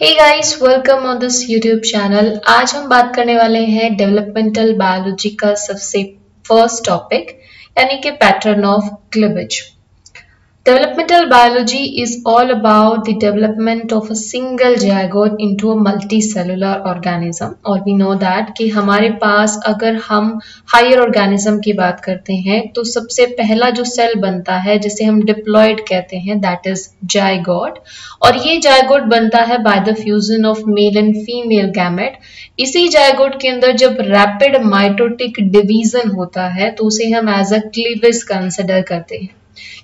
Hey guys, welcome on this YouTube channel। आज हम बात करने वाले हैं डेवलपमेंटल बायोलॉजी का सबसे फर्स्ट टॉपिक यानी कि pattern of cleavage. Developmental biology is all about the development of a single zygote into a multicellular organism और we know that कि हमारे पास अगर हम हायर ऑर्गेनिज्म की बात करते हैं तो सबसे पहला जो सेल बनता है जिसे हम डिप्लॉइड कहते हैं दैट इज जाइगोट और ये जाइगोट बनता है by the fusion of male and female gamete. इसी जाइगोट के अंदर जब रैपिड माइटोटिक डिवीजन होता है तो उसे हम एज अ क्लीवेज कंसिडर करते हैं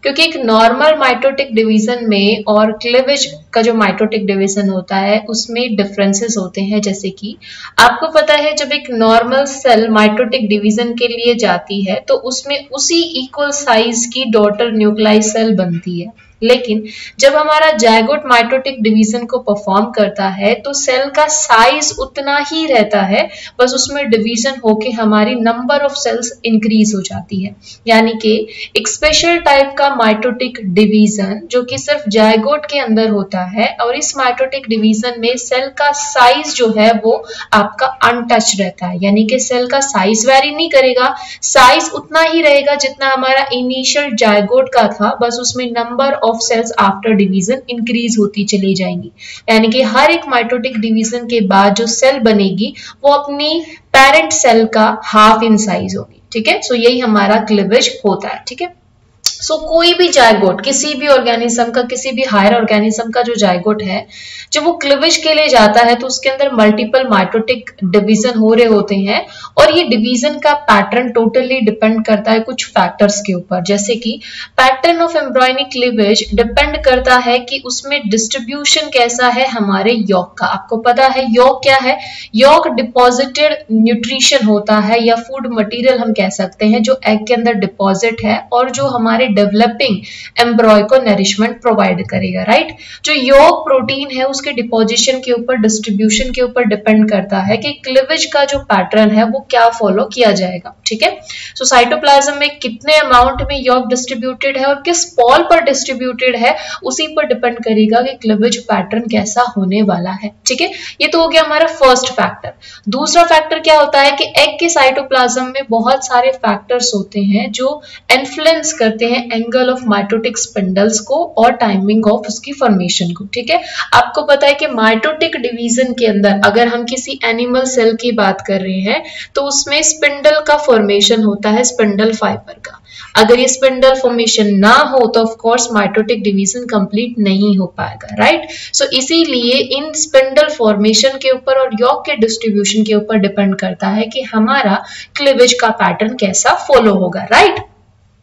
क्योंकि एक नॉर्मल माइटोटिक डिवीजन में और क्लीवेज का जो माइटोटिक डिवीजन होता है उसमें डिफरेंसेस होते हैं। जैसे कि आपको पता है जब एक नॉर्मल सेल माइटोटिक डिवीजन के लिए जाती है तो उसमें उसी इक्वल साइज की डॉटर न्यूक्लियाई सेल बनती है, लेकिन जब हमारा जाइगोट माइटोटिक डिवीजन को परफॉर्म करता है तो सेल का साइज उतना ही रहता है, बस उसमें डिवीजन होके हमारी नंबर ऑफ सेल्स इंक्रीज हो जाती है। यानी कि एक स्पेशल टाइप का माइटोटिक डिवीजन जो कि सिर्फ जाइगोट के अंदर होता है और इस माइटोटिक डिवीजन में सेल का साइज जो है वो आपका अनटच रहता है, यानी कि सेल का साइज वेरी नहीं करेगा, साइज उतना ही रहेगा जितना हमारा इनिशियल जाइगोट का था, बस उसमें number of cells after division increase होती चली जाएंगी। यानी कि हर एक माइटोटिक डिवीजन के बाद जो सेल बनेगी वो अपनी पेरेंट सेल का हाफ इन साइज होगी। ठीक है, सो यही हमारा क्लीवेज होता है। ठीक है, सो कोई भी जाइगोट किसी भी ऑर्गेनिज्म का, किसी भी हायर ऑर्गेनिज्म का जो जाइगोट है जब वो क्लीवेज के लिए जाता है तो उसके अंदर मल्टीपल माइटोटिक डिवीजन हो रहे होते हैं और ये डिवीजन का पैटर्न टोटली डिपेंड करता है कुछ फैक्टर्स के ऊपर। जैसे कि pattern of embryonic cleavage depend करता है कि उसमें डिस्ट्रीब्यूशन कैसा है हमारे यॉक का। आपको पता है यॉक क्या है? यॉक डिपॉजिटेड न्यूट्रिशन होता है या फूड मटेरियल हम कह सकते हैं जो एग के अंदर डिपॉजिट है और जो हमारे डेवलपिंग एम्ब्रॉय को नरिशमेंट प्रोवाइड करेगा। राइट, जो यॉक प्रोटीन है उसके डिपोजिशन के ऊपर, डिस्ट्रीब्यूशन के ऊपर डिपेंड करता है कि क्लीवेज का जो पैटर्न है वो क्या फॉलो किया जाएगा। ठीक है, सो साइटोप्लाज्म में कितने अमाउंट में यॉक डिस्ट्रीब्यूटेड है और किस पॉल पर डिस्ट्रीब्यूटेड है उसी पर डिपेंड करेगा कि क्लीवेज पैटर्न कैसा होने वाला है। ठीक है, ये तो हो गया हमारा फर्स्ट फैक्टर। दूसरा फैक्टर क्या होता है कि एग के साइटोप्लाज्म में बहुत सारे फैक्टर्स होते हैं जो इन्फ्लुएंस करते हैं एंगल ऑफ माइटोटिक स्पिंडल्स को और टाइमिंग ऑफ उसकी फॉर्मेशन को। ठीक है, आपको पता है कि माइटोटिक डिवीजन के अंदर अगर हम किसी एनिमल सेल की बात कर रहे हैं तो उसमें स्पिंडल का फॉर्मेशन होता है, स्पिंडल फाइबर का। अगर ये स्पिंडल फॉर्मेशन ना हो तो of course mitotic division complete नहीं हो पाएगा। राइट, सो इसीलिए इन स्पिंडल फॉर्मेशन के ऊपर और यॉक के डिस्ट्रीब्यूशन के ऊपर डिपेंड करता है कि हमारा क्लीवेज का पैटर्न कैसा फॉलो होगा। Right,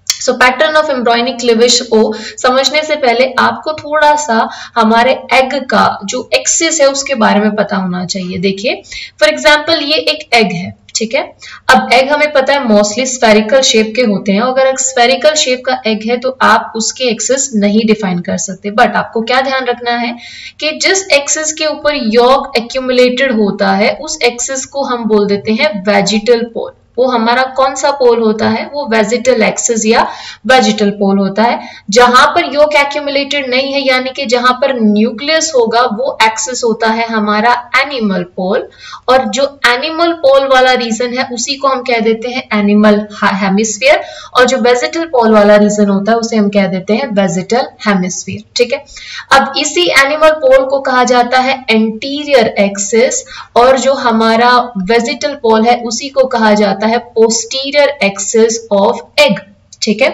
so pattern of embryonic cleavage को समझने से पहले आपको थोड़ा सा हमारे एग का जो एक्सिस है उसके बारे में पता होना चाहिए। देखिए फॉर एग्जांपल ये एक एग है। ठीक है, अब एग हमें पता है मोस्टली स्फेरिकल शेप के होते हैं। अगर एक स्फेरिकल शेप का एग है तो आप उसके एक्सिस नहीं डिफाइन कर सकते, बट आपको क्या ध्यान रखना है कि जिस एक्सिस के ऊपर यॉक एक्यूमुलेटेड होता है उस एक्सिस को हम बोल देते हैं वेजिटल पोल। वो हमारा कौन सा पोल होता है? वो वेजिटल एक्सिस या वेजिटल पोल होता है। जहां पर यॉक एक्यूमुलेटेड नहीं है यानी कि जहां पर न्यूक्लियस होगा वो एक्सिस होता है हमारा एनिमल पोल, और जो एनिमल पोल वाला रीजन है उसी को हम कह देते हैं एनिमल हेमिस्फीयर, और जो वेजिटल पोल वाला रीजन होता है उसे हम कह देते हैं वेजिटल हेमिस्फीयर। ठीक है, अब इसी एनिमल पोल को कहा जाता है एंटीरियर एक्सिस और जो हमारा वेजिटल पोल है उसी को कहा जाता है पोस्टीरियर एक्सिस ऑफ एग। ठीक है,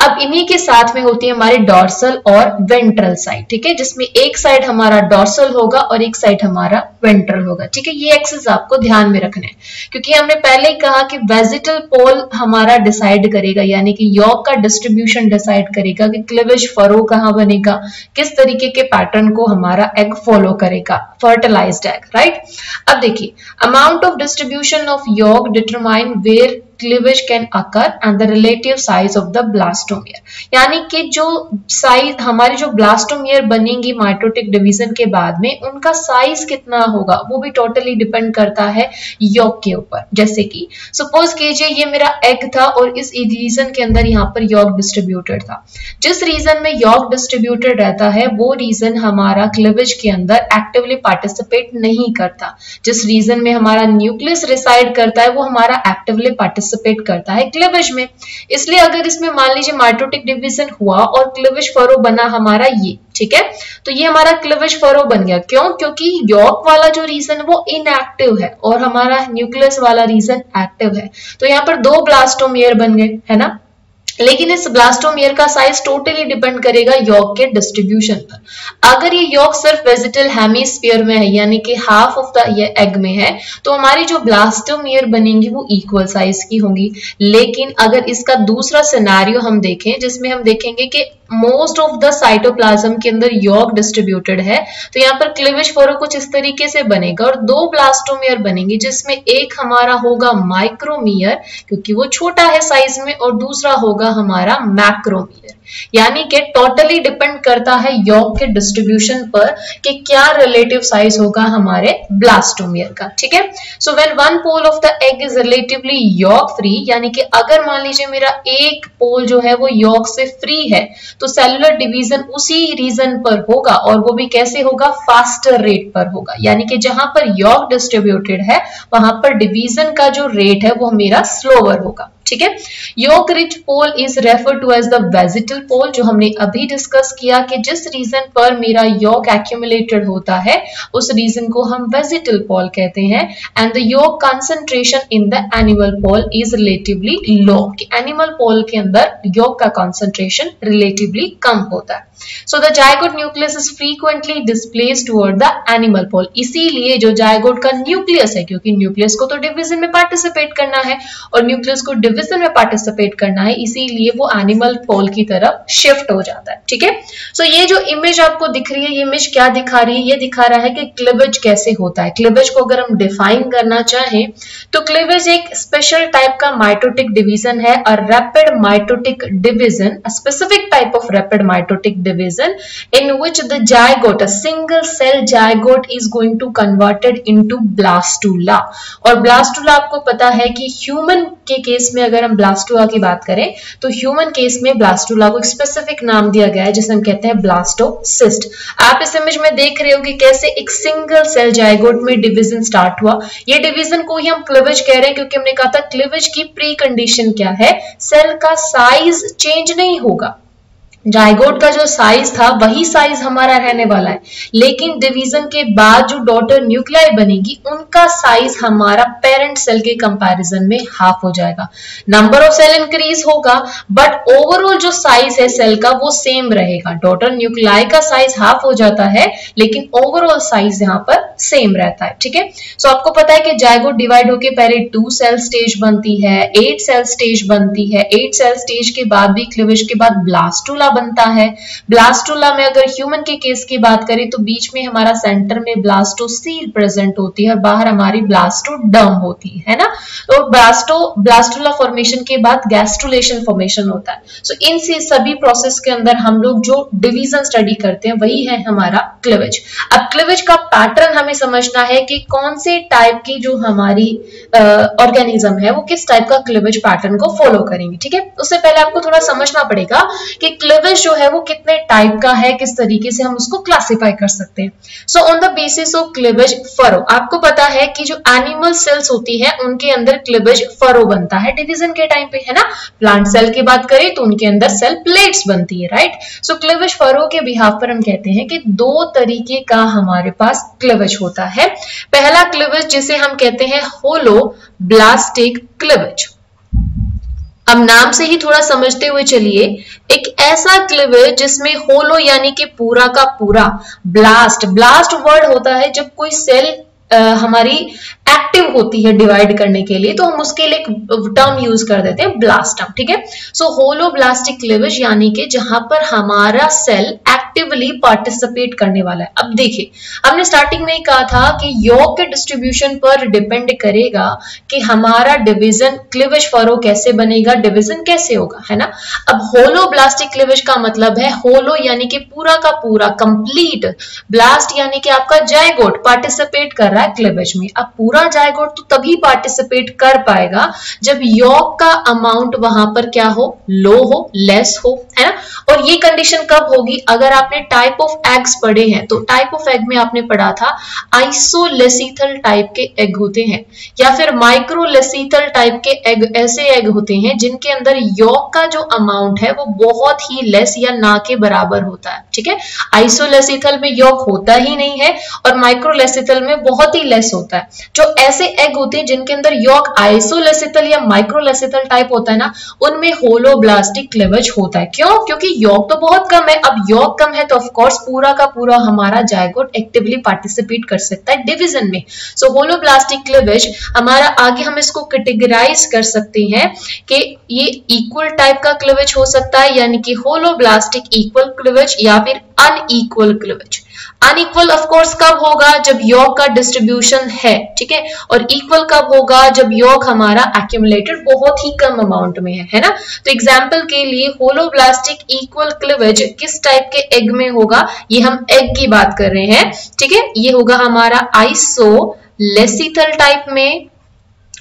अब इन्हीं के साथ में होती है हमारी डॉर्सल और वेंट्रल साइड। ठीक है, जिसमें एक साइड हमारा डॉर्सल होगा और एक साइड हमारा वेंट्रल होगा। ठीक है, ये एक्सिस आपको ध्यान में रखना है क्योंकि हमने पहले ही कहा कि वेजिटल पोल हमारा डिसाइड करेगा, यानी कि यॉक का डिस्ट्रीब्यूशन डिसाइड करेगा कि क्लीवेज फरो कहां बनेगा, किस तरीके के पैटर्न को हमारा एग फॉलो करेगा, फर्टिलाइज्ड एग। राइट, अब देखिए amount of distribution of yolk determine where cleavage can occur and the relative size of the blastomere, यानी कि जो साइज हमारी जो ब्लास्टोमियर बनेंगी माइटोटिक डिवीजन के बाद में, उनका साइज कितना होगा वो भी टोटली डिपेंड करता है यॉर्क के ऊपर। जैसे कि सपोज कीजिए ये मेरा एग था और इस रीजन के अंदर यहाँ पर यॉर्क डिस्ट्रीब्यूटेड था। जिस रीजन में यॉर्क डिस्ट्रीब्यूटेड रहता है वो रीजन हमारा क्लीवेज के अंदर एक्टिवली पार्टिसिपेट नहीं करता। जिस रीजन में हमारा न्यूक्लियस रिसाइड करता है वो हमारा एक्टिवली पार्टिसिपेट करता है क्लीवेज में। इसलिए अगर इसमें मान लीजिए माइटोटिक डिवीजन हुआ और क्लीवेज फरो बना हमारा ये, ठीक है, तो ये हमारा क्लीवेज फरो बन गया। क्यों? क्योंकि यॉर्क वाला जो रीजन वो इनएक्टिव है और हमारा न्यूक्लियस वाला रीजन एक्टिव है, तो यहाँ पर दो ब्लास्टोमियर बन गए, है ना। लेकिन इस ब्लास्टोमियर का साइज टोटली डिपेंड करेगा यॉर्क के डिस्ट्रीब्यूशन पर। अगर ये यॉर्क सिर्फ वेजिटल हेमिस्फीयर में है, यानी कि हाफ ऑफ द ये एग में है, तो हमारी जो ब्लास्टोमियर बनेंगी वो इक्वल साइज की होंगी। लेकिन अगर इसका दूसरा सिनेरियो हम देखें, जिसमें हम देखेंगे कि मोस्ट ऑफ द साइटोप्लाज्म के अंदर यॉर्क डिस्ट्रीब्यूटेड है, तो यहाँ पर क्लीवेज फरो कुछ इस तरीके से बनेगा और दो ब्लास्टोमियर बनेंगे, जिसमें एक हमारा होगा माइक्रोमियर क्योंकि वो छोटा है साइज में, और दूसरा होगा हमारा मैक्रोमियर। यानी कि टोटली डिपेंड करता है यॉर्क के डिस्ट्रीब्यूशन पर कि क्या रिलेटिव साइज होगा हमारे ब्लास्टोमियर का, ठीक है। So when one pole of the egg is relatively yolk free, यानी कि अगर मान लीजिए मेरा एक पोल जो है वो यॉर्क से फ्री है, तो सेलुलर डिवीजन उसी रीजन पर होगा, और वो भी कैसे होगा? फास्टर रेट पर होगा। यानी कि जहां पर यॉर्क डिस्ट्रीब्यूटेड है वहां पर डिवीजन का जो रेट है वो मेरा स्लोअर होगा, ठीक है। Yolk rich pole is refer to as the vegetal pole, जो हमने अभी डिस्कस किया कि जिस रीजन पर मेरा यॉर्क एक्यूमुलेटेड होता है उस रीजन को हम वेजिटल पोल कहते हैं। And the yolk concentration in the animal pole is relatively low, कि एनिमल पोल के अंदर यॉर्क का कंसंट्रेशन रिलेटिवली कम होता है। So the zygote nucleus is frequently displaced toward the animal pole, इसीलिए जो जायगोट का न्यूक्लियस है, क्योंकि न्यूक्लियस को तो डिवीजन में पार्टिसिपेट करना है और न्यूक्लियस को डिवीजन में पार्टिसिपेट करना है, इसीलिए वो एनिमल पोल की तरफ शिफ्ट हो जाता है, ठीक है। सो ये जो इमेज आपको दिख रही है, ये इमेज क्या दिखा रही है? ये दिखा रहा है कि क्लीवेज कैसे होता है। क्लीवेज को अगर हम डिफाइन करना चाहें तो क्लीवेज एक स्पेशल टाइप का माइटोटिक डिवीजन है, और rapid mitotic division, specific type of rapid mitotic division in which the zygote, a single cell zygote is going to converted into blastula। और blastula आपको पता है कि ह्यूमन के केस में अगर हम blastula की बात करें तो ह्यूमन केस में blastula को एक स्पेसिफिक नाम दिया गया है जिसे हम कहते हैं blastocyst। आप इस इमेज में देख रहे हो कि कैसे एक सिंगल सेल जायगोट में डिवीजन स्टार्ट हुआ। ये डिवीजन को ही हम क्लीवेज कह रहे हैं क्योंकि हमने कहा था क्लीवेज की प्री कंडीशन क्या है? सेल का साइज चेंज नहीं होगा। जायगोट का जो साइज था वही साइज हमारा रहने वाला है, लेकिन डिवीजन के बाद जो डॉटर न्यूक्लियाई बनेगी उनका साइज हमारा पेरेंट सेल के कंपैरिजन में हाफ हो जाएगा। नंबर ऑफ सेल इंक्रीज होगा बट ओवरऑल जो साइज है सेल का वो सेम रहेगा। डॉटर न्यूक्लियाई का साइज हाफ हो जाता है लेकिन ओवरऑल साइज यहाँ पर सेम रहता है, ठीक है। सो आपको पता है कि जायगोट डिवाइड होके पहले 2 सेल स्टेज बनती है, 8 सेल स्टेज बनती है, 8 सेल स्टेज के बाद भी क्लीवेज के बाद ब्लास्टुला बनता है। ब्लास्टुला में अगर ह्यूमन के केस की बात करें तो बीच में हमारा सेंटर में ब्लास्टोसील प्रेजेंट होती है और बाहर हमारी ब्लास्टोडर्म होती है ना। तो ब्लास्टुला फॉर्मेशन के बाद गैस्ट्रुलेशन फॉर्मेशन होता है। सो इन सभी प्रोसेस के अंदर हम लोग जो डिवीजन स्टडी करते हैं वही है हमारा क्लीवेज। अब क्लीवेज का पैटर्न हमें समझना है कि कौन से टाइप की जो हमारी ऑर्गेनिज्म है वो किस टाइप का क्लीवेज पैटर्न को फॉलो करेंगे, ठीक है। उससे पहले आपको थोड़ा समझना पड़ेगा कि क्लीवेज जो है वो कितने टाइप का है, किस तरीके से हम उसको क्लासिफाई कर सकते हैं। So on the basis of cleavage furrow, आपको पता है कि जो एनिमल सेल्स होती है उनके अंदर क्लीवेज फरो बनता है डिवीजन के टाइम पे, है ना। प्लांट सेल की बात करें तो उनके अंदर सेल प्लेट्स बनती है, राइट। सो क्लीवेज फरो के बिहाफ पर हम कहते हैं कि 2 तरीके का हमारे पास क्लीवेज होता है। पहला क्लीवेज जिसे हम कहते हैं होलोब्लास्टिक क्लीवेज। अब नाम से ही थोड़ा समझते हुए चलिए, एक ऐसा क्लीवेज जिसमें होलो यानी कि पूरा का पूरा, ब्लास्ट वर्ड होता है जब कोई सेल हमारी एक्टिव होती है डिवाइड करने के लिए, तो हम उसके लिए एक टर्म यूज कर देते हैं ब्लास्ट टर्म, ठीक है। सो होलोब्लास्टिक क्लीवेज यानी कि जहां पर हमारा सेल एक्टिवली पार्टिसिपेट करने वाला है। अब देखिए, हमने स्टार्टिंग में ही कहा था कि यॉर्क के डिस्ट्रीब्यूशन पर डिपेंड करेगा कि हमारा डिवीजन क्लीवेज फरो कैसे बनेगा, डिवीजन कैसे होगा, है ना। अब होलोब्लास्टिक क्लीवेज का मतलब है होलो यानी कि पूरा का पूरा कंप्लीट, ब्लास्ट यानी कि आपका जायगोट पार्टिसिपेट कर रहा है क्लीवेज में। अब पूरा जायगोट तो तभी पार्टिसिपेट कर पाएगा जब यॉर्क का अमाउंट वहां पर क्या हो, लो हो, लेस हो, है ना। और ये कंडीशन कब होगी, अगर आपने टाइप ऑफ एग्स पढ़े हैं तो टाइप ऑफ एग में आपने पढ़ा था आइसोलेसिथल टाइप के एग होते हैं या फिर माइक्रोलेसिथल टाइप के एग, ऐसे एग होते हैं जिनके अंदर यॉर्क का जो अमाउंट है वो बहुत ही लेस या ना के बराबर होता है, ठीक है। आइसोलेसिथल में यॉर्क होता ही नहीं है और माइक्रोलेसिथल में बहुत ही लेस होता है। जो ऐसे एग होते हैं जिनके अंदर यॉर्क आइसोलेसिथल या माइक्रोलेसिथल टाइप होता है ना, उनमें होलोब्लास्टिक क्लीवेज होता है। क्यों? क्योंकि यॉर्क तो बहुत कम है। अब यॉर्क कम है तो ऑफ कोर्स पूरा का पूरा हमारा जायगोट एक्टिवली पार्टिसिपेट कर सकता है डिवीजन में। सो होलोब्लास्टिक क्लीवेज हमारा, आगे हम इसको कैटेगराइज कर सकते हैं कि ये इक्वल टाइप का क्लीवेज हो सकता है यानी कि होलोब्लास्टिक इक्वल क्लीवेज या फिर unequal cleavage. Unequal of course कब होगा, जब यॉर्क का डिस्ट्रीब्यूशन है, ठीक है। और इक्वल कब होगा, जब यॉर्क हमारा एक्यूमुलेटेड बहुत ही कम अमाउंट में है ना। तो एग्जांपल के लिए होलोब्लास्टिक इक्वल क्लीवेज किस टाइप के एग में होगा, ये हम एग की बात कर रहे हैं, ठीक है। ये होगा हमारा आइसोलेसिथल टाइप में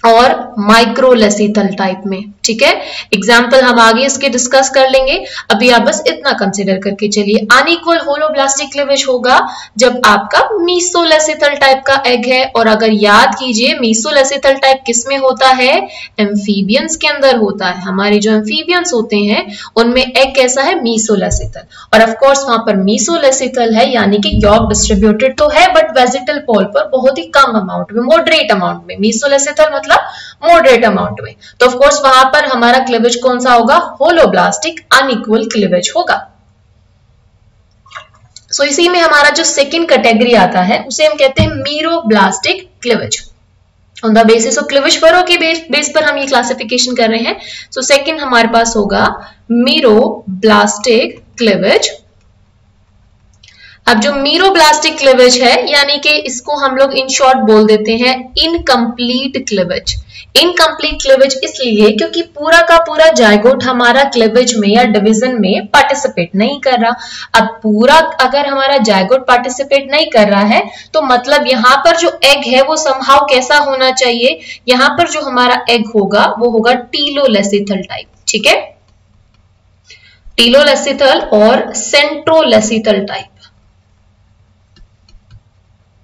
और माइक्रोलेसिथल टाइप में, ठीक है। एग्जाम्पल हम आगे इसके डिस्कस कर लेंगे, अभी आप बस इतना कंसीडर करके चलिए। अनइक्वल होलोब्लास्टिक क्लीवेज होगा जब आपका मीसोलेसिथल टाइप का एग है। और अगर याद कीजिए मीसोलेसिथल टाइप किस में होता है, एम्फीबियंस के अंदर होता है। हमारे जो एम्फीबियंस होते हैं उनमें एग कैसा है, मीसोलेसिथल। और ऑफ कोर्स वहां पर मीसोलेसिथल है यानी कि यॉर्क डिस्ट्रीब्यूटेड तो है बट वेजिटल पोल पर बहुत ही कम अमाउंट में, मॉडरेट अमाउंट में। मीसोलेसिथल मतलब मॉडरेट अमाउंट में, तो ऑफ कोर्स वहां पर हमारा क्लीवेज कौन सा होगा, होलोब्लास्टिक अनइक्वल क्लीवेज होगा। सो इसी में हमारा जो सेकंड कैटेगरी आता है उसे हम कहते हैं meroblastic cleavage. On the basis of cleavage furrow के बेस पर हम ये क्लासिफिकेशन कर रहे हैं। सो सेकंड हमारे पास होगा मीरोब्लास्टिक क्लीवेज। अब जो मीरोब्लास्टिक क्लीवेज है यानी कि इसको हम लोग इन शॉर्ट बोल देते हैं इनकम्प्लीट क्लीवेज। इनकम्प्लीट क्लीवेज इसलिए क्योंकि पूरा का पूरा जायगोट हमारा क्लीवेज में या डिवीजन में पार्टिसिपेट नहीं कर रहा। अब पूरा अगर हमारा जायगोट पार्टिसिपेट नहीं कर रहा है तो मतलब यहाँ पर जो एग है वो समहाउ कैसा होना चाहिए, यहाँ पर जो हमारा एग होगा वो होगा टीलोलेसिथल टाइप, ठीक है। टीलोलेसिथल और सेंट्रोलेसिथल टाइप।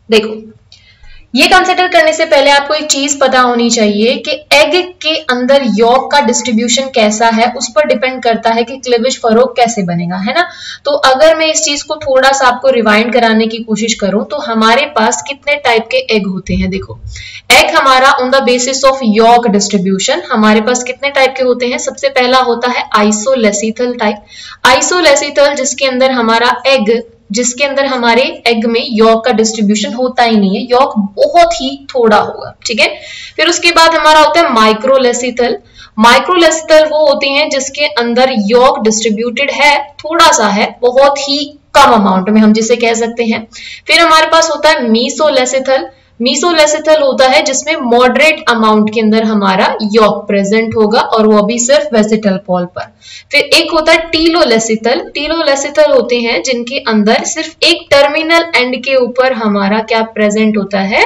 देखो, ये कंसिडर करने से पहले आपको एक चीज पता होनी चाहिए कि एग के अंदर यॉर्क का डिस्ट्रीब्यूशन कैसा है उस पर डिपेंड करता है कि क्लीवेज फरो कैसे बनेगा, है ना। तो अगर मैं इस चीज को थोड़ा सा आपको रिवाइंड कराने की कोशिश करूं तो हमारे पास कितने टाइप के एग होते हैं। देखो, एग हमारा on the basis of York distribution हमारे पास कितने टाइप के होते हैं। सबसे पहला होता है आइसोलेसिथल टाइप। आइसोलेसिथल जिसके अंदर हमारा एग, जिसके अंदर हमारे एग में यॉर्क का डिस्ट्रीब्यूशन होता ही नहीं है, यॉर्क बहुत ही थोड़ा होगा, ठीक है। फिर उसके बाद हमारा होता है माइक्रोलेसिथल। माइक्रोलेसिथल वो होते हैं जिसके अंदर यॉर्क डिस्ट्रीब्यूटेड है, थोड़ा सा है, बहुत ही कम अमाउंट में हम जिसे कह सकते हैं। फिर हमारे पास होता है मीसोलेसिथल। मीसोलेसिथल होता है जिसमें मॉडरेट अमाउंट के अंदर हमारा यॉर्क प्रेजेंट होगा और वो भी सिर्फ वेजिटल पॉल पर। फिर एक होता है टीलोलेसिथल। टीलोलेसिथल होते हैं जिनके अंदर सिर्फ एक टर्मिनल एंड के ऊपर हमारा क्या प्रेजेंट होता है,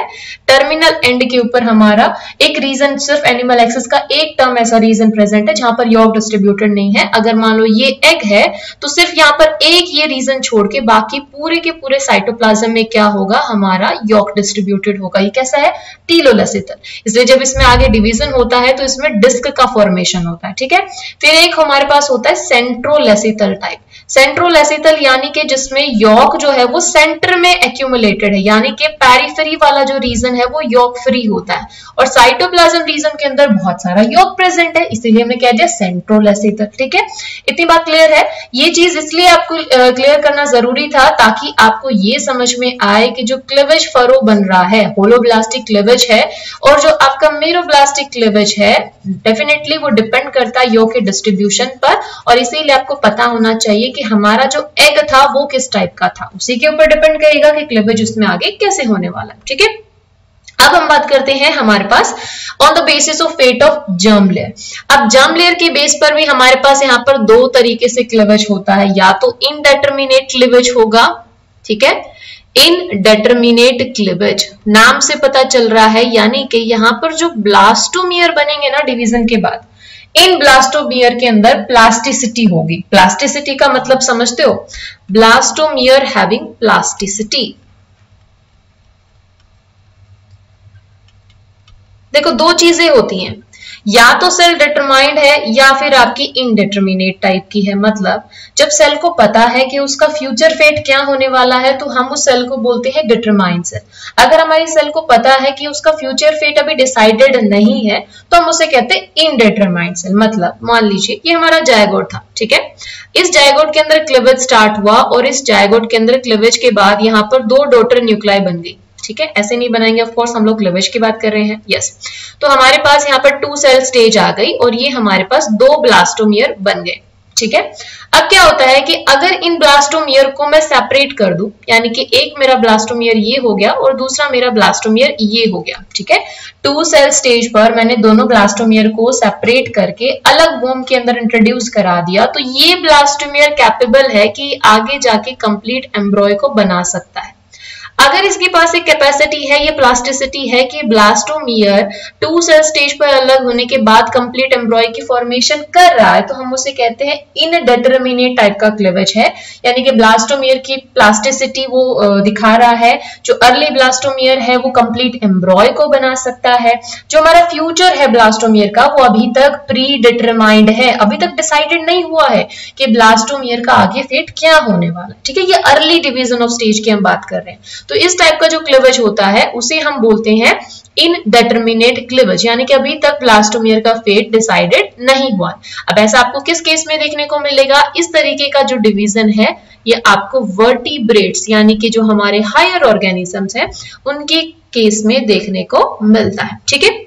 टर्मिनल एंड के ऊपर हमारा एक रीजन, सिर्फ एनिमल एक्सिस का एक टर्म ऐसा रीजन प्रेजेंट है जहां पर यॉर्क डिस्ट्रीब्यूटेड नहीं है। अगर मान लो ये एग है तो सिर्फ यहाँ पर एक ये रीजन छोड़ के बाकी पूरे के पूरे साइटोप्लाज्म में क्या होगा, हमारा यॉर्क डिस्ट्रीब्यूटेड होगा। ये कैसा है, टीलोलेसिथल। इसलिए जब इसमें आगे डिवीजन होता है तो इसमें डिस्क का फॉर्मेशन होता है, ठीक है। फिर एक हमारे पास होता है सेंट्रोलेसिथल टाइप। सेंट्रोलेसिथल यानी कि जिसमें यॉर्क जो है वो सेंटर में एक्यूमुलेटेड है, यानी कि पेरिफेरी वाला जो रीजन है वो यॉर्क फ्री होता है और साइटोप्लाज्म रीजन के अंदर बहुत सारा यॉर्क प्रेजेंट है, इसीलिए हमने कह दिया सेंट्रोलेसिथल, ठीक है। इतनी बात क्लियर है। ये चीज इसलिए आपको क्लियर करना जरूरी था ताकि आपको ये समझ में आए कि जो क्लीवेज फरो बन रहा है होलोब्लास्टिक क्लीवेज है और जो आपका मीरोब्लास्टिक क्लीवेज है डेफिनेटली वो डिपेंड करता है यॉर्क के डिस्ट्रीब्यूशन पर। और इसीलिए आपको पता होना चाहिए कि कि हमारा जो एग था वो किस टाइप का था, उसी के ऊपर डिपेंड करेगा कि क्लीवेज उसमें आगे कैसे होने वाला है। ठीक है, अब हम बात करते हैं हमारे पास on the basis of fate of germ layer. अब जर्म लेयर के बेस पर भी हमारे पास यहाँ पर दो तरीके से क्लीवेज होता है, या तो इनडेटर्मिनेट क्लीवेज होगा, ठीक है, इनडेटर्मिनेट क्लीवेज नाम से पता चल रहा है, यानी कि यहाँ पर जो ब्लास्टोमियर बनेंगे ना डिवीजन के बाद, इन ब्लास्टोमियर के अंदर प्लास्टिसिटी होगी। प्लास्टिसिटी का मतलब समझते हो, ब्लास्टोमियर हैविंग प्लास्टिसिटी। देखो दो चीजें होती हैं, या तो सेल डिटरमाइंड है या फिर आपकी इनडिटर्मिनेट टाइप की है। मतलब जब सेल को पता है कि उसका फ्यूचर फेट क्या होने वाला है तो हम उस सेल को बोलते हैं डिटरमाइंड सेल। अगर हमारी सेल को पता है कि उसका फ्यूचर फेट अभी डिसाइडेड नहीं है तो हम उसे कहते हैं इनडिटरमाइंड सेल। मतलब मान लीजिए ये हमारा जायगोट था, ठीक है, इस जायगोट के अंदर क्लीवेज स्टार्ट हुआ और इस जायगोट के अंदर क्लीवेज के बाद यहाँ पर दो डॉटर न्यूक्लाई बन गई। ठीक है, ऐसे नहीं बनाएंगे, ऑफ कोर्स हम लोग क्लीवेज की बात कर रहे हैं। यस, तो हमारे पास यहाँ पर 2 सेल स्टेज आ गई और ये हमारे पास 2 ब्लास्टोमियर बन गए। ठीक है, अब क्या होता है कि अगर इन ब्लास्टोमियर को मैं सेपरेट कर दूं, यानी कि एक मेरा ब्लास्टोमियर ये हो गया और दूसरा मेरा ब्लास्टोमियर ये हो गया। ठीक है, 2 सेल स्टेज पर मैंने दोनों ब्लास्टोमियर को सेपरेट करके अलग वोम के अंदर इंट्रोड्यूस करा दिया, तो ये ब्लास्टोमियर कैपेबल है कि आगे जाके कंप्लीट एम्ब्रॉय को बना सकता है। अगर इसके पास एक कैपेसिटी है, ये प्लास्टिसिटी है कि ब्लास्टोमियर 2 सेल स्टेज पर अलग होने के बाद कंप्लीट एम्ब्रॉय की फॉर्मेशन कर रहा है, तो हम उसे कहते हैं इनडेटर्मिनेट टाइप का क्लीवेज है। यानी कि ब्लास्टोमियर की प्लास्टिसिटी वो दिखा रहा है, जो अर्ली ब्लास्टोमियर है वो कंप्लीट एम्ब्रॉय को बना सकता है। जो हमारा फ्यूचर है ब्लास्टोमियर का वो अभी तक प्री डिटरमाइंड है, अभी तक डिसाइडेड नहीं हुआ है कि ब्लास्टोमियर का आगे फेट क्या होने वाला। ठीक है, ये अर्ली डिवीजन ऑफ स्टेज की हम बात कर रहे हैं। तो इस टाइप का जो क्लीवेज होता है उसे हम बोलते हैं इनडेटर्मिनेट क्लीवेज, यानी कि अभी तक ब्लास्टोमियर का फेट डिसाइडेड नहीं हुआ। अब ऐसा आपको किस केस में देखने को मिलेगा? इस तरीके का जो डिवीजन है ये आपको वर्टिब्रेट्स यानी कि जो हमारे हायर ऑर्गेनिजम्स हैं उनके केस में देखने को मिलता है। ठीक है,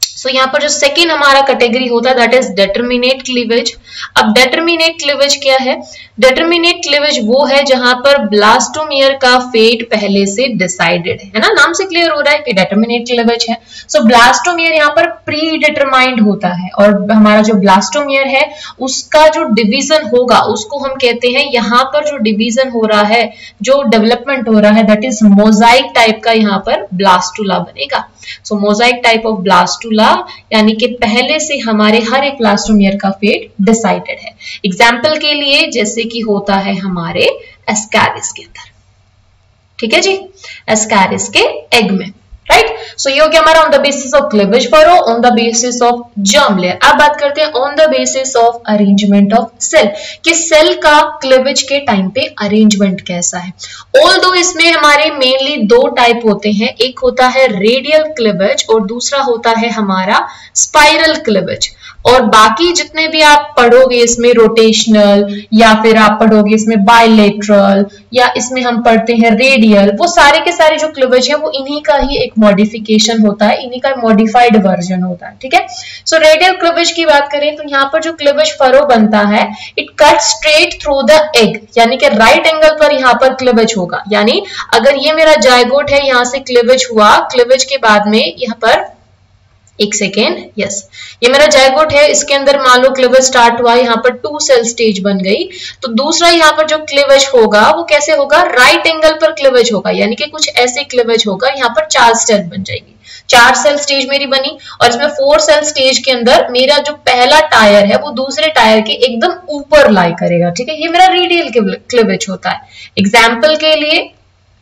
सो यहाँ पर जो सेकेंड हमारा कैटेगरी होता है दैट इज डेटर्मिनेट क्लीवेज। अब डेटर्मिनेट क्लीवेज क्या है? डेटर्मिनेट क्लीवेज वो है जहां पर ब्लास्टोमियर का फेट पहले से डिसाइडेड है ना, नाम से क्लियर हो रहा है कि डेटर्मिनेट क्लीवेज है। सो ब्लास्टोमियर यहाँ पर प्री डिटरमाइंड होता है और हमारा जो ब्लास्टोमियर है उसका जो डिवीजन होगा उसको हम कहते हैं, यहाँ पर जो डिवीजन हो रहा है, जो डेवलपमेंट हो रहा है दैट इज मोजाइक टाइप का यहाँ पर ब्लास्टुला बनेगा। सो मोजाइक टाइप ऑफ ब्लास्टुला यानी कि पहले से हमारे हर एक ब्लास्टोमियर का फेट डिसाइडेड है। एग्जाम्पल के लिए जैसे कि होता है हमारे एस्कैरिस के अंदर, ठीक है जी, एस्कैरिस के एग में, राइट। सो ये हो गया हमारा on the basis of cleavage furrow, on the basis of germ layer. अब बात करते हैं on the basis of arrangement of cell, कि सेल का क्लीवेज के टाइम पे अरेंजमेंट कैसा है। ऑल्दो इसमें हमारे मेनली 2 टाइप होते हैं, एक होता है रेडियल क्लीवेज और दूसरा होता है हमारा स्पाइरल क्लीवेज। और बाकी जितने भी आप पढ़ोगे इसमें रोटेशनल या फिर आप पढ़ोगे इसमें बायलेटरल या इसमें हम पढ़ते हैं रेडियल, वो सारे के सारे जो क्लीवेज है वो इन्हीं का ही एक मॉडिफिकेशन होता है, इन्हीं का मॉडिफाइड वर्जन होता है। ठीक है, सो रेडियल क्लीवेज की बात करें तो यहाँ पर जो क्लीवेज फरो बनता है it cut straight through the egg, यानी कि राइट एंगल पर यहाँ पर क्लीवेज होगा। यानी अगर ये मेरा जायगोट है, यहाँ से क्लीवेज हुआ, क्लीवेज के बाद में यहाँ पर एक सेकेंड, यस, ये मेरा जायगोट है, इसके अंदर मान लो क्लीवेज स्टार्ट हुआ, यहाँ पर 2 सेल स्टेज बन गई, तो दूसरा यहाँ पर जो क्लीवेज होगा वो कैसे होगा? राइट एंगल पर क्लीवेज होगा, यानी कि कुछ ऐसे क्लीवेज होगा, यहाँ पर 4 सेल बन जाएगी, 4 सेल स्टेज मेरी बनी और इसमें 4 सेल स्टेज के अंदर मेरा जो पहला टायर है वो दूसरे टायर के एकदम ऊपर लाई करेगा। ठीक है, ये मेरा रेडियल क्लीवेज होता है। एग्जाम्पल के लिए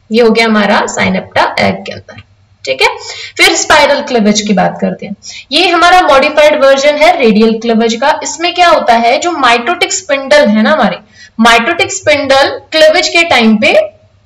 ये हो गया हमारा साइनेप्टा एग के अंदर। ठीक है, फिर स्पाइरल क्लीवेज की बात करते हैं, ये हमारा मॉडिफाइड वर्जन है रेडियल क्लीवेज का। इसमें क्या होता है, जो माइटोटिक स्पिंडल है ना, हमारे माइटोटिक स्पिंडल क्लीवेज के टाइम पे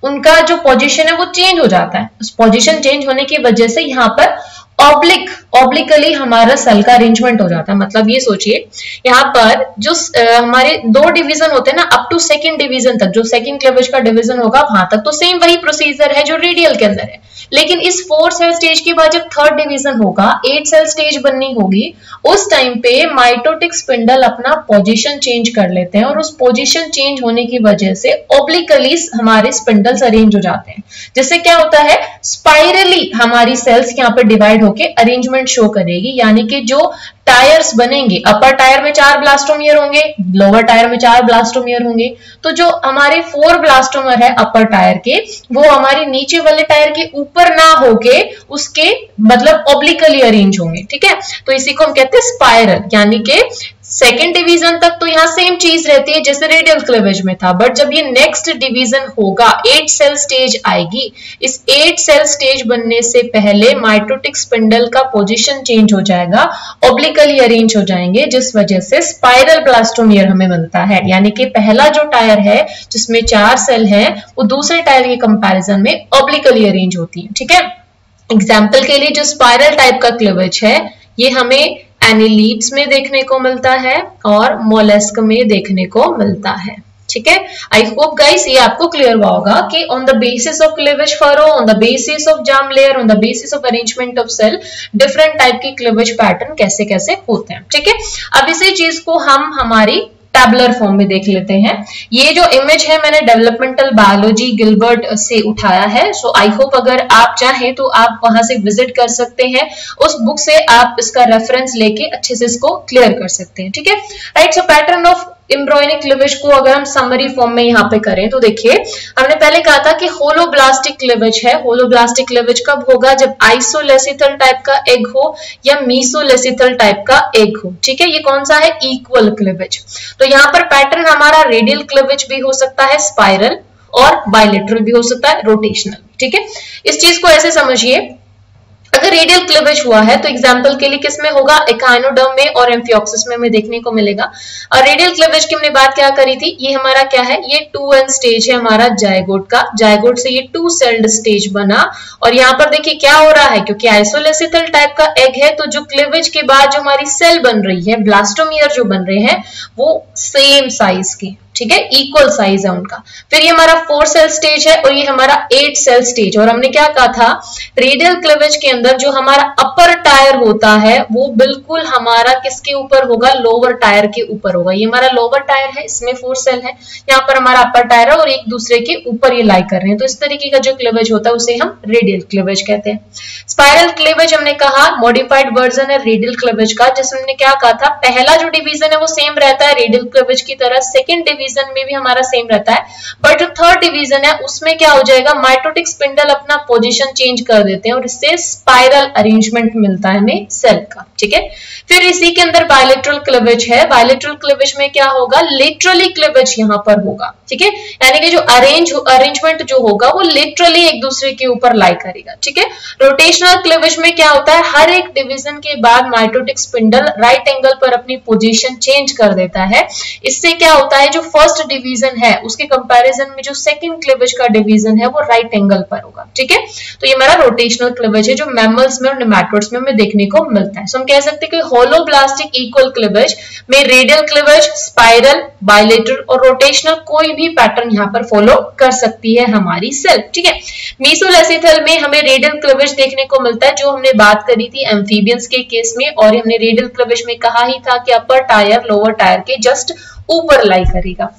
उनका जो पोजीशन है वो चेंज हो जाता है। उस पोजीशन चेंज होने की वजह से यहाँ पर ऑब्लिक ऑब्लिकली हमारा सेल का अरेंजमेंट हो जाता है। मतलब ये सोचिए यहाँ पर जो हमारे 2 डिवीजन होते हैं ना, अप टू सेकंड डिवीजन तक, जो सेकंड क्लीवेज का डिवीजन होगा वहां तक तो सेम वही प्रोसीजर है जो रेडियल के अंदर है, लेकिन इस 4 सेल स्टेज के बाद जब थर्ड डिवीजन होगा, 8 सेल स्टेज बननी होगी, उस टाइम पे माइटोटिक स्पिंडल अपना पोजीशन चेंज कर लेते हैं और उस पोजीशन चेंज होने की वजह से ऑब्लिकली हमारे स्पिंडल्स अरेंज हो जाते हैं, जिससे क्या होता है स्पाइरली हमारी सेल्स यहाँ पर डिवाइड होके अरेंजमेंट शो करेगी। यानी कि जो टायर्स बनेंगे, अपर टायर में 4 ब्लास्टोमियर होंगे, लोअर टायर में 4 ब्लास्टोमियर होंगे, तो जो हमारे 4 ब्लास्टोमियर है अपर टायर के, वो हमारे नीचे वाले टायर के ऊपर ना होके उसके मतलब ऑब्लिकली अरेंज होंगे। ठीक है, तो इसी को हम कहते हैं स्पाइरल। यानी कि सेकेंड डिवीजन तक तो यहाँ सेम चीज रहती है जैसे रेडियल क्लीवेज में था, बट जब ये नेक्स्ट डिवीजन होगा, 8 सेल स्टेज आएगी, इस 8 सेल स्टेज बनने से पहले माइटोटिक स्पिंडल का पोजीशन चेंज हो जाएगा, ऑब्लिकली अरेंज हो जाएंगे, जिस वजह से स्पाइरल ब्लास्टोमियर हमें मिलता है। यानी कि पहला जो टायर है जिसमें 4 सेल है, वो दूसरे टायर के कंपैरिजन में ऑब्लिकली अरेंज होती है। ठीक है, एग्जाम्पल के लिए जो स्पाइरल टाइप का क्लीवेज है ये हमें एनिलीड्स में देखने को मिलता है और मोलस्क में देखने को मिलता है। ठीक है, आई होप गाइस ये आपको क्लियर हुआ होगा कि on the basis of cleavage furrow, on the basis of germ layer, on the basis of arrangement of cell, different type की क्लीवेज पैटर्न कैसे कैसे होते हैं। ठीक है, अब इसी चीज को हम हमारी टैबुलर फॉर्म में देख लेते हैं। ये जो इमेज है मैंने डेवलपमेंटल बायोलॉजी गिलबर्ट से उठाया है, सो आई होप अगर आप चाहें तो आप वहां से विजिट कर सकते हैं, उस बुक से आप इसका रेफरेंस लेके अच्छे से इसको क्लियर कर सकते हैं। ठीक है, right. So pattern of embryonic cleavage को अगर हम समरी फॉर्म में यहाँ पे करें तो देखिए, हमने पहले कहा था कि होलोब्लास्टिक क्लीवेज है। होलोब्लास्टिक क्लीवेज कब होगा? जब आइसोलेसिथल टाइप का एग हो या मीसोलेसिथल टाइप का एग हो। ठीक है, ये कौन सा है? Equal cleavage. तो यहाँ पर पैटर्न हमारा रेडियल क्लीवेज भी हो सकता है, स्पाइरल, और बायलेटरल भी हो सकता है, रोटेशनल। ठीक है, इस चीज को ऐसे समझिए, अगर रेडियल क्लीवेज हुआ है तो एग्जांपल के लिए किसमें होगा? एकाइनोडर्म में और एम्फियोक्सिस में हमें देखने को मिलेगा। और रेडियल क्लीवेज की हमने बात क्या करी थी? ये हमारा क्या है? ये 2n स्टेज है हमारा जायगोट का। जायगोट से ये 2 सेल्ड स्टेज बना, और यहाँ पर देखिए क्या हो रहा है, क्योंकि आइसोलेसिथल टाइप का एग है तो जो क्लीवेज के बाद जो हमारी सेल बन रही है, ब्लास्टोमियर जो बन रहे हैं, वो सेम साइज की, ठीक है, इक्वल साइज है उनका। फिर ये हमारा 4 सेल स्टेज है और ये हमारा 8 सेल स्टेज। और हमने क्या कहा था? रेडियल क्लीवेज के अंदर जो हमारा अपर टायर होता है वो बिल्कुल हमारा किसके ऊपर होगा? लोअर टायर के ऊपर होगा। ये हमारा लोअर टायर है, इसमें 4 सेल है, यहाँ पर हमारा अपर टायर है और एक दूसरे के ऊपर ये लाई कर रहे हैं। तो इस तरीके का जो क्लीवेज होता है उसे हम रेडियल क्लीवेज कहते हैं। स्पाइरल क्लीवेज हमने कहा मॉडिफाइड वर्जन है रेडियल क्लीवेज का, जिसमें क्या कहा था? पहला जो डिवीजन है वो सेम रहता है रेडियल क्लीवेज की तरह, सेकेंड डिवीजन में भी हमारा सेम रहता है, बट जो थर्ड डिवीजन है उसमें क्या हो जाएगा? माइटोटिक स्पिंडल अपना पोजीशन चेंज कर देते हैं और इससे स्पाइरल अरेंजमेंट मिलता है हमें सेल का। ठीक है, फिर इसी के अंदर बायलेटरल क्लीवेज है। बायलेटरल क्लीवेज में क्या होगा? लेटरली क्लीवेज यहाँ पर होगा। ठीक है, यानी कि जो अरेंजमेंट जो होगा वो लेटरली एक दूसरे के ऊपर लाई करेगा। ठीक है, रोटेशनल क्लीवेज में क्या होता है? हर एक डिवीजन के बाद माइटोटिक स्पिंडल राइट एंगल पर अपनी पोजीशन चेंज कर देता है। इससे क्या होता है? जो फर्स्ट डिवीजन है उसके कंपैरिजन में जो सेकंड क्लीवेज का डिवीजन है वो राइट एंगल पर होगा। ठीक है, तो ये हमारा रोटेशनल क्लीवेज है जो मैमल्स में और नेमेटोड्स में हमें देखने को मिलता है। सो हम कह सकते हैं कि होलोब्लास्टिक इक्वल क्लीवेज में रेडियल क्लीवेज, स्पाइरल, बायलेटरल और रोटेशनल कोई भी पैटर्न यहाँ पर फॉलो कर सकती है हमारी सेल। ठीक है, मीसोलेसिथल में हमें रेडियल क्लीवेज देखने को मिलता है, जो हमने बात करी थी एम्फीबियंस के केस में, और हमने रेडियल क्लीवेज में कहा ही था कि अपर टायर लोअर टायर के जस्ट ऊपर लाई करेगा।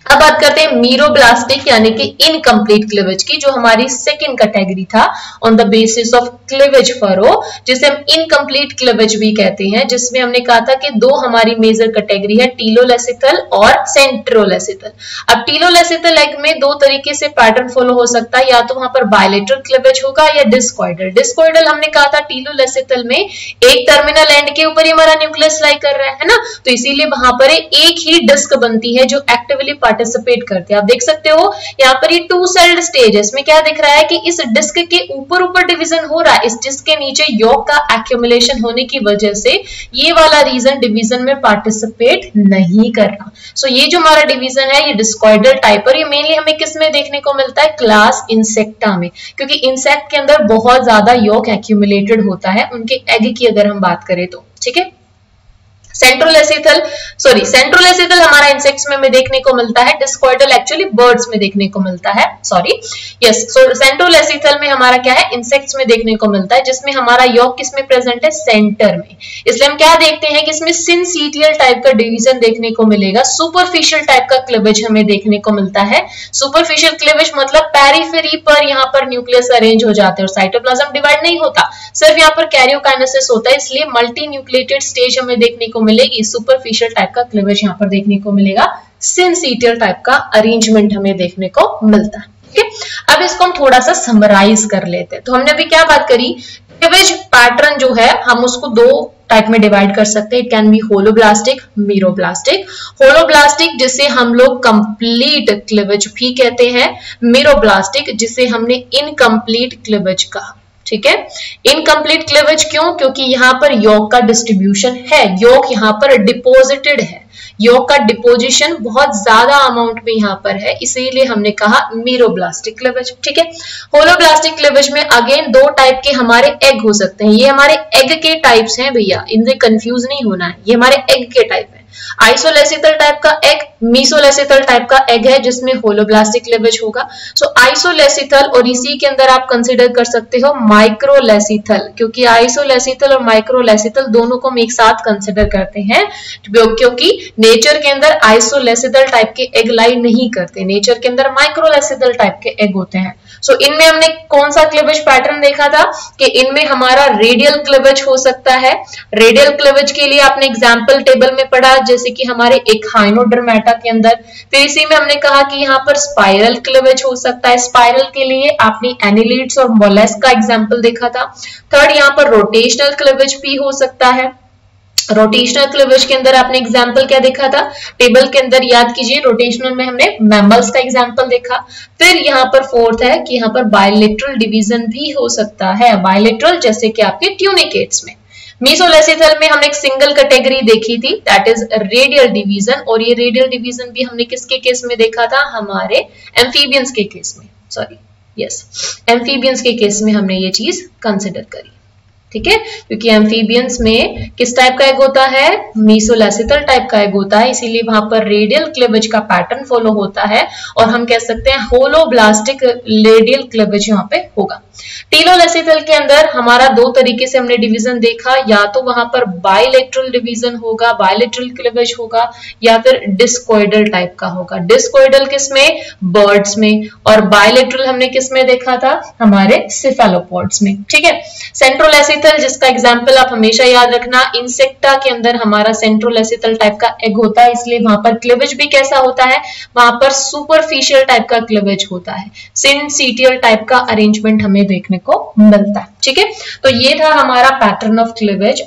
अब बात करते हैं मीरोब्लास्टिक यानी कि इनकम्प्लीट क्लीवेज की, जो हमारी सेकंड कैटेगरी था on the basis of cleavage furrow, जिसे हम इनकम्प्लीट क्लीवेज भी कहते हैं, जिसमें हमने कहा था कि 2 हमारी मेजर कैटेगरी है, टीलोलेसिथल और सेंट्रोलेसिथल। अब टीलोलेसिथल एग में 2 तरीके से पैटर्न फॉलो हो सकता है, या तो वहां पर बायलेटरल क्लीवेज होगा या डिस्कॉइडल। डिस्कॉइडल हमने कहा था टीलोलेसिथल में एक टर्मिनल एंड के ऊपर ही हमारा न्यूक्लियस लाई कर रहा है ना, तो इसीलिए वहां पर एक ही डिस्क बनती है जो एक्टिवली पार्टिसिपेट करते हैं। आप देख सकते हो यहाँ पर ये 2 सेल्ड स्टेज है, इसमें क्या दिख रहा है कि इस डिस्क के ऊपर डिवीजन हो रहा है, इस डिस्क के नीचे यॉर्क का एक्यूमुलेशन होने की वजह से ये वाला रीजन डिवीजन में पार्टिसिपेट नहीं कर रहा। सो ये जो हमारा डिवीजन है ये डिस्कॉइडल टाइप, और ये मेनली हमें किस में देखने को मिलता है, क्लास इंसेक्टा में, क्योंकि इंसेक्ट के अंदर बहुत ज्यादा यॉर्क एक्यूमुलेटेड होता है उनके एग की अगर हम बात करें तो। ठीक है, सेंट्रोलेसिथल हमारा इंसेक्ट्स में देखने को मिलता है, डिस्कॉइडल एक्चुअली बर्ड्स में देखने को मिलता है, सॉरी यस। सेंट्रोलेसिथल में हमारा क्या है, इंसेक्ट्स में देखने को मिलता है, जिसमें हमारा यॉर्क किसमें प्रेजेंट है, सेंटर में। इसलिए हम क्या देखते हैं कि इसमें सिंसीटियल टाइप का डिवीजन देखने को मिलेगा, सुपरफिशियल टाइप का क्लीवेज हमें देखने को मिलता है। सुपरफिशियल क्लीवेज मतलब पेरिफेरी पर यहाँ पर न्यूक्लियस अरेंज हो जाते हैं और साइटोप्लाज्म डिवाइड नहीं होता, सिर्फ यहाँ पर कैरियोकाइनेसिस होता है, इसलिए मल्टी न्यूक्लिएटेड स्टेज हमें देखने को मिलेगी। सुपरफिशियल टाइप का क्लीवेज यहाँ पर देखने को मिलेगा, सिंसीटियल टाइप का अरेंजमेंट हमें देखने को मिलता है। ठीक है, अब इसको हम थोड़ा सा समराइज कर लेते हैं। तो हमने अभी क्या बात करी, क्लीवेज पैटर्न जो है हम उसको 2 टाइप में डिवाइड कर सकते हैं, it can be holoblastic, meroblastic. Holoblastic जिसे हम लोग कंप्लीट क्लीवेज भी कहते हैं, मीरोब्लास्टिक जिसे हमने इनकम्प्लीट क्लीवेज कहा। ठीक है, इनकम्प्लीट क्लीवेज क्यों, क्योंकि यहाँ पर यॉर्क का डिस्ट्रीब्यूशन है, यॉर्क यहाँ पर डिपोजिटेड है, यॉर्क का डिपोजिशन बहुत ज्यादा अमाउंट में यहाँ पर है, इसीलिए हमने कहा मीरोब्लास्टिक क्लीवेज। ठीक है, होलोब्लास्टिक क्लीवेज में अगेन 2 टाइप के हमारे एग हो सकते हैं, ये हमारे एग के टाइप्स हैं भैया, इनसे कंफ्यूज नहीं होना है, ये हमारे एग के टाइप है। आइसोलेसिथल टाइप का एग, मीसोलेसिथल टाइप का एग है जिसमें होलोब्लास्टिक क्लीवेज होगा। सो आइसोलेसिथल और इसी के अंदर आप कंसीडर कर सकते हो माइक्रोलेसिथल, क्योंकि आइसोलेसिथल और माइक्रोलेसिथल दोनों को हम एक साथ कंसीडर करते हैं, क्योंकि नेचर के अंदर आइसोलेसिथल टाइप के एग लाई नहीं करते, नेचर के अंदर माइक्रोलेसिथल टाइप के एग होते हैं। सो इनमें हमने कौन सा क्लीवेज पैटर्न देखा था कि इनमें हमारा रेडियल क्लीवेज हो सकता है। रेडियल क्लीवेज के लिए आपने एग्जांपल टेबल में पढ़ा, जैसे कि हमारे एक हाइनोडर्मेटा के अंदर, फिर इसी में हमने कहा कि यहाँ पर स्पाइरल क्लीवेज हो सकता है। स्पाइरल के लिए आपने एनिलिड्स और मोलस्क का एग्जांपल देखा था। थर्ड यहाँ पर रोटेशनल क्लीवेज भी हो सकता है। रोटेशनल क्लीवेज के अंदर आपने एग्जांपल क्या देखा था, टेबल के अंदर याद कीजिए, रोटेशनल में हमने मैमल्स का एग्जांपल देखा। फिर यहाँ पर फोर्थ है कि यहाँ पर बायलेटरल डिवीजन भी हो सकता है, बायलेटरल जैसे कि आपके ट्यूनिकेट्स में। मीसोलेसिथल में हमने एक सिंगल कैटेगरी देखी थी, दैट इज रेडियल डिवीजन, और ये रेडियल डिवीजन भी हमने किसके केस में देखा था, हमारे एम्फीबियंस के केस में, सॉरी यस, एम्फीबियंस के केस में हमने ये चीज कंसिडर करी। ठीक है, क्योंकि एम्फीबियंस में किस टाइप का एग होता है, मीसोलेसिथल टाइप का एग होता है, इसीलिए वहां पर रेडियल क्लीवेज का पैटर्न फॉलो होता है, और हम कह सकते हैं होलोब्लास्टिक रेडियल क्लीवेज यहाँ पे होगा। टीलोलेसिथल के अंदर हमारा 2 तरीके से हमने डिवीजन देखा, या तो वहां पर बायलेटरल डिवीजन होगा, बायलेटरल क्लीवेज होगा, या फिर डिस्कॉइडल टाइप का होगा। डिस्कॉइडल किसमें, बर्ड्स में, और बायलेटरल हमने किसमें देखा था, हमारे सिफेलोपोड्स में। ठीक है, सेंट्रोलेसिथल जिसका एग्जांपल आप हमेशा याद रखना, इंसेक्टा के अंदर हमारा सेंट्रोलेसिथल टाइप का एग होता है, इसलिए वहां पर क्लीवेज भी कैसा होता है, वहां पर सुपरफिशियल टाइप का क्लीवेज होता है, सिंसीटियल टाइप का अरेंजमेंट हमें देखने को मिलता है। ठीक है, तो ये था हमारा पैटर्न ऑफ क्लीवेज।